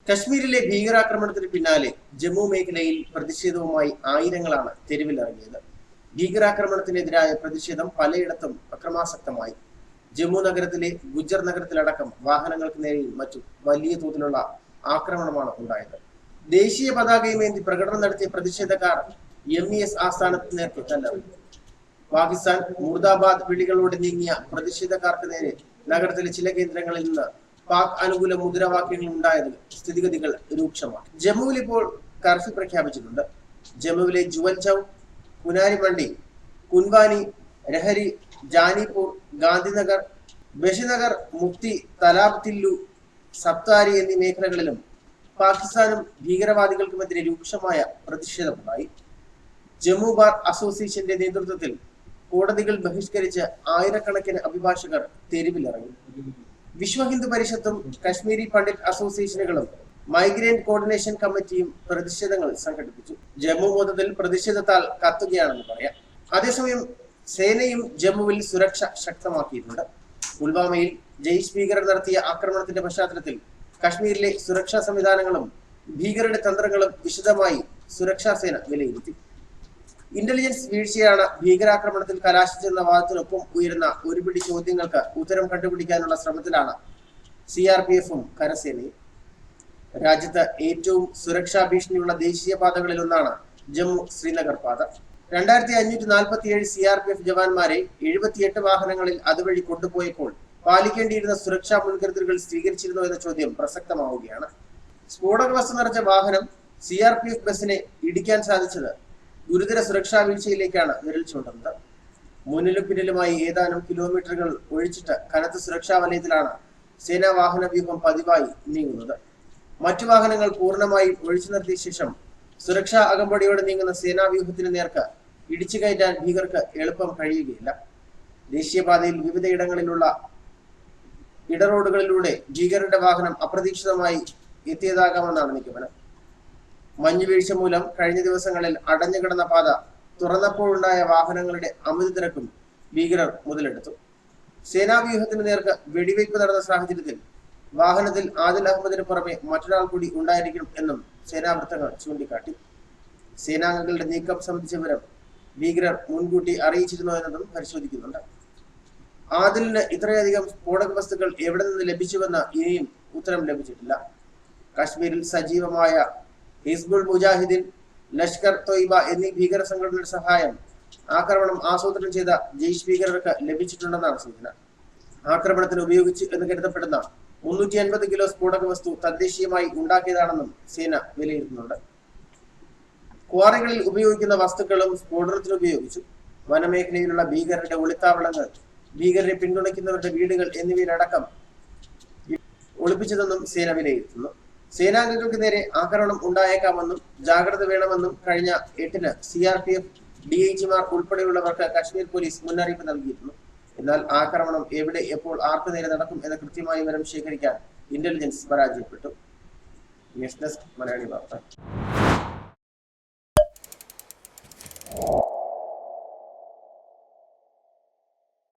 കശ്മീരിലെ ഭീകരാക്രമണത്തിന് പിന്നാലെ ജമ്മു മേഖലയിൽ പ്രതിഷേധവുമായി ആയിരങ്ങളാണ് തെരുവിലിറങ്ങിയത്. ഭീകരാക്രമണത്തിനെതിരായ പ്രതിഷേധം പലയിടത്തും അക്രമാസക്തമായി. ജമ്മു നഗരത്തിലെ ഗുജ്ജർ നഗരത്തിലടക്കം വാഹനങ്ങൾക്ക് നേരെയും മറ്റും വലിയ തോതിലുള്ള ആക്രമണമാണ് ഉണ്ടായത്. ദേശീയ പതാകയുമേന്തി പ്രകടനം നടത്തിയ പ്രതിഷേധക്കാർ MES ആസ്ഥാനത്ത് നേർക്ക് കല്ലെറിഞ്ഞു. പാകിസ്ഥാൻ മുർദാബാദ് വിളികളോടെ നീങ്ങിയ പ്രതിഷേധക്കാർക്ക് നേരെ നഗരത്തിലെ ചില കേന്ദ്രങ്ങളിൽ നിന്ന് പാക് അനുകൂല മുദ്രാവാക്യങ്ങൾ ഉണ്ടായത് സ്ഥിതിഗതികൾ രൂക്ഷമാണ്. ജമ്മുവിൽ ഇപ്പോൾ കർഫ്യൂ പ്രഖ്യാപിച്ചിട്ടുണ്ട്. ജമ്മുവിലെ ജുവൽ ചൌക്ക്, പുനാരി മണ്ഡി, കുൻവാനി, രഹരി, ജാനിപൂർ, ഗാന്ധിനഗർ, ബഷിനഗർ, മുഫ്തി, തലാബ് തില്ലു, സപ്താരി എന്നീ മേഖലകളിലും പാകിസ്ഥാനും ഭീകരവാദികൾക്കുമെതിരെ രൂക്ഷമായ പ്രതിഷേധമുണ്ടായി. ജമ്മു ബാർ അസോസിയേഷന്റെ നേതൃത്വത്തിൽ കോടതികൾ ബഹിഷ്കരിച്ച് ആയിരക്കണക്കിന് അഭിഭാഷകർ തെരുവിലിറങ്ങി. വിശ്വ ഹിന്ദു പരിഷത്തും കശ്മീരി പണ്ഡിറ്റ് അസോസിയേഷനുകളും മൈഗ്രന്റ് കോർഡിനേഷൻ കമ്മിറ്റിയും പ്രതിഷേധങ്ങൾ സംഘടിപ്പിച്ചു. ജമ്മു മൊത്തത്തിൽ പ്രതിഷേധത്താൽ കത്തുകയാണെന്ന് പറയാം. അതേസമയം സേനയും ജമ്മുവിൽ സുരക്ഷ ശക്തമാക്കിയിട്ടുണ്ട്. പുൽവാമയിൽ ജയ്ഷ് ഭീകരർ നടത്തിയ ആക്രമണത്തിന്റെ പശ്ചാത്തലത്തിൽ കശ്മീരിലെ സുരക്ഷാ സംവിധാനങ്ങളും ഭീകരരുടെ തന്ത്രങ്ങളും വിശദമായി സുരക്ഷാ സേന വിലയിരുത്തി. ഇന്റലിജൻസ് വീഴ്ചയാണ് ഭീകരാക്രമണത്തിൽ കലാശിച്ചെന്ന വാദത്തിനൊപ്പം ഉയരുന്ന ഒരുപിടി ചോദ്യങ്ങൾക്ക് ഉത്തരം കണ്ടുപിടിക്കാനുള്ള ശ്രമത്തിലാണ് CRPF-ഉം കരസേനയും. രാജ്യത്ത് ഏറ്റവും സുരക്ഷാ ഭീഷണിയുള്ള ദേശീയപാതകളിൽ ഒന്നാണ് ജമ്മു ശ്രീനഗർ പാത. 2547 CRPF ജവാന്മാരെ 78 വാഹനങ്ങളിൽ അതുവഴി കൊണ്ടുപോയപ്പോൾ പാലിക്കേണ്ടിയിരുന്ന സുരക്ഷാ മുൻകരുതലുകൾ സ്വീകരിച്ചിരുന്നോ എന്ന ചോദ്യം പ്രസക്തമാവുകയാണ്. സ്ഫോടക വസ്തു നിറച്ച വാഹനം CRPF ബസിനെ ഇടിക്കാൻ സാധിച്ചത് ഗുരുതര സുരക്ഷാ വീഴ്ചയിലേക്കാണ് വിരൽ ചൂണ്ടുന്നത്. മുന്നിലും പിന്നിലുമായി ഏതാനും കിലോമീറ്ററുകൾ ഒഴിച്ചിട്ട് കനത്ത സുരക്ഷാ വലയത്തിലാണ് സേനാ വാഹന വ്യൂഹം പതിവായി നീങ്ങുന്നത്. മറ്റു വാഹനങ്ങൾ പൂർണ്ണമായും ഒഴിച്ചു നിർത്തിയ ശേഷം സുരക്ഷാ അകമ്പടിയോടെ നീങ്ങുന്ന സേനാ വ്യൂഹത്തിന് നേർക്ക് ഇടിച്ചു കയറ്റാൻ ഭീകർക്ക് എളുപ്പം കഴിയുകയില്ല. ദേശീയപാതയിൽ വിവിധയിടങ്ങളിലുള്ള ഇടറോഡുകളിലൂടെ ഭീകരരുടെ വാഹനം അപ്രതീക്ഷിതമായി എത്തിയതാകാമെന്നാണ് നിഗമനം. മഞ്ഞുവീഴ്ച മൂലം കഴിഞ്ഞ ദിവസങ്ങളിൽ അടഞ്ഞുകിടന്ന പാത തുറന്നപ്പോഴുണ്ടായ വാഹനങ്ങളുടെ അമിത തിരക്കും ഭീകരർ മുതലെടുത്തു. സേനാവ്യൂഹത്തിന് നേർക്ക് വെടിവയ്പ് നടന്ന സാഹചര്യത്തിൽ വാഹനത്തിൽ ആദിൽ അഹമ്മദിന് പുറമെ മറ്റൊരാൾ കൂടി ഉണ്ടായിരിക്കും എന്നും സേനാവൃത്തങ്ങൾ ചൂണ്ടിക്കാട്ടി. സേനാംഗങ്ങളുടെ നീക്കം സംബന്ധിച്ച വിവരം ഭീകരർ മുൻകൂട്ടി അറിയിച്ചിരുന്നോ എന്നതും പരിശോധിക്കുന്നുണ്ട്. ആദിലിന് ഇത്രയധികം സ്ഫോടക വസ്തുക്കൾ എവിടെ നിന്ന് ലഭിച്ചുവെന്ന് ഇനിയും ഉത്തരം ലഭിച്ചിട്ടില്ല. കാശ്മീരിൽ സജീവമായ ഹിസ്ബുൾ മുജാഹിദ്ദീൻ, ലഷ്കർ തൊയ്ബ എന്നീ ഭീകര സംഘടനയുടെ സഹായം ആക്രമണം ആസൂത്രണം ചെയ്ത ജയ്ഷ് ഭീകരർക്ക് ലഭിച്ചിട്ടുണ്ടെന്നാണ് സൂചന. ആക്രമണത്തിന് ഉപയോഗിച്ചു എന്ന് കരുതപ്പെടുന്ന 350 കിലോ സ്ഫോടക വസ്തു തദ്ദേശീയമായി ഉണ്ടാക്കിയതാണെന്നും സേന വിലയിരുത്തുന്നുണ്ട്. ക്വാറികളിൽ ഉപയോഗിക്കുന്ന വസ്തുക്കളും സ്ഫോടനത്തിന് ഉപയോഗിച്ചു. വനമേഖലയിലുള്ള ഭീകരരുടെ ഒളിത്താവളങ്ങൾ, ഭീകരരെ പിന്തുണയ്ക്കുന്നവരുടെ വീടുകൾ എന്നിവയിലടക്കം ഒളിപ്പിച്ചതെന്നും സേന വിലയിരുത്തുന്നു. സേനാംഗങ്ങൾക്ക് നേരെ ആക്രമണം ഉണ്ടായേക്കാമെന്നും ജാഗ്രത വേണമെന്നും കഴിഞ്ഞ 8-ന് CRPF DIG-മാർ ഉൾപ്പെടെയുള്ളവർക്ക് കശ്മീർ പോലീസ് മുന്നറിയിപ്പ് നൽകിയിരുന്നു. എന്നാൽ ആക്രമണം എവിടെ, എപ്പോൾ, ആർക്ക് നേരെ നടക്കും എന്ന കൃത്യമായ വിവരം ശേഖരിക്കാൻ ഇന്റലിജൻസ് പരാജയപ്പെട്ടു. ന്യൂസ് ഡെസ്ക് മലയാളി വാർത്ത.